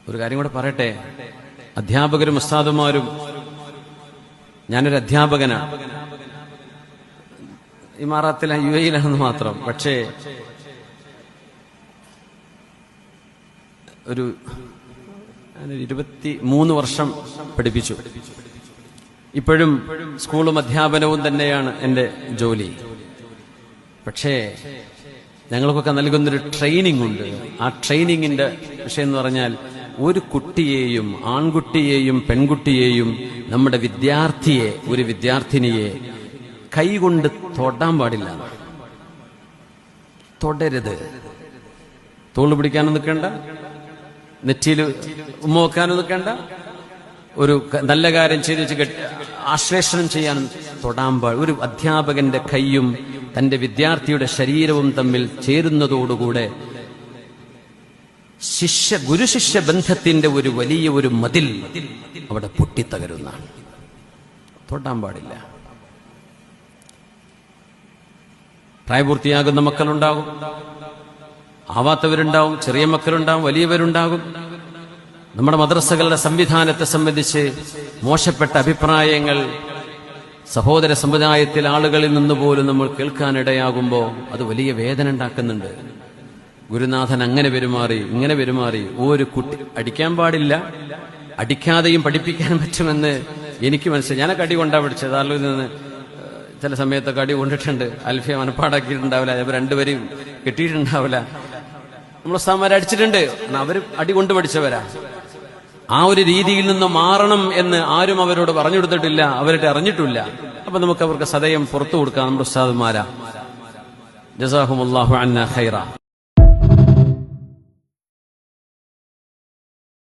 ഒരു കാര്യം കൂടെ പറയട്ടെ. അധ്യാപകരും ഉസ്താദുമാരും, ഞാനൊരു അധ്യാപകനാണ്, ഇമാറാത്തിലെ UAE-ലാണെന്ന് മാത്രം. പക്ഷേ ഒരു 23 വർഷം പഠിപ്പിച്ചു. ഇപ്പോഴും സ്കൂളും അധ്യാപനവും തന്നെയാണ് എൻ്റെ ജോലി. പക്ഷേ ഞങ്ങൾക്കൊക്കെ നൽകുന്നൊരു ട്രെയിനിങ് ഉണ്ട്. ആ ട്രെയിനിങ്ങിന്റെ വിഷയം എന്ന് പറഞ്ഞാൽ, ഒരു കുട്ടിയെയും, ആൺകുട്ടിയെയും പെൺകുട്ടിയെയും, നമ്മുടെ വിദ്യാർത്ഥിയെ, ഒരു വിദ്യാർത്ഥിനിയെ കൈകൊണ്ട് തൊടാൻ പാടില്ല. തൊടരുത്. തോള് പിടിക്കാനും നിൽക്കേണ്ട, നെറ്റിയിൽ ഉമ്മ വെക്കാനും നിൽക്കേണ്ട, ഒരു നല്ല കാര്യം ചെയ്ത് ആശ്ലേഷണം ചെയ്യാനും തൊടാൻ പാടില്ല. ഒരു അധ്യാപകന്റെ കൈയും തന്റെ വിദ്യാർത്ഥിയുടെ ശരീരവും തമ്മിൽ ചേരുന്നതോടുകൂടെ ഗുരുശിഷ്യ ബന്ധത്തിന്റെ ഒരു വലിയ ഒരു മതിൽ അവിടെ പൊട്ടിത്തകരുന്നതാണ്. തൊടാൻ പാടില്ല. പ്രായപൂർത്തിയാകുന്ന മക്കളുണ്ടാകും, ആവാത്തവരുണ്ടാവും, ചെറിയ മക്കളുണ്ടാവും, വലിയവരുണ്ടാകും. നമ്മുടെ മദ്രസകളുടെ സംവിധാനത്തെ സംബന്ധിച്ച് മോശപ്പെട്ട അഭിപ്രായങ്ങൾ സഹോദര സമുദായത്തിൽ ആളുകളിൽ നിന്ന് പോലും നമ്മൾ കേൾക്കാനിടയാകുമ്പോൾ അത് വലിയ വേദന ഉണ്ടാക്കുന്നുണ്ട്. ഗുരുനാഥൻ അങ്ങനെ പെരുമാറി, ഇങ്ങനെ പെരുമാറി. ഒരു കുട്ടി അടിക്കാൻ പാടില്ല, അടിക്കാതെയും പഠിപ്പിക്കാൻ പറ്റുമെന്ന് എനിക്ക് മനസ്സിലായി. ഞാനൊക്കെ അടി കൊണ്ടാ പഠിച്ചത്. അതിൽ നിന്ന് ചില സമയത്തൊക്കെ അടി കൊണ്ടിട്ടുണ്ട്. അൽഫിയ മനപ്പാടാക്കിയിട്ടുണ്ടാവില്ല, ചിലപ്പോൾ രണ്ടുപേരും കിട്ടിയിട്ടുണ്ടാവില്ല. നമ്മൾ ഉസ്താദുമാരെ അടിച്ചിട്ടുണ്ട്, അവർ അടി കൊണ്ട് പഠിച്ചവരാ. ആ ഒരു രീതിയിൽ നിന്ന് മാറണം എന്ന് ആരും അവരോട് പറഞ്ഞു കൊടുത്തിട്ടില്ല, അവരുടെ അറിഞ്ഞിട്ടില്ല. അപ്പൊ നമുക്ക് അവർക്ക് സദയം പുറത്തു കൊടുക്കാം. നമ്മുടെ ഉസ്താദുമാരാ. ജസാഹുമുല്ലാഹു അന്നാ ഖൈറ.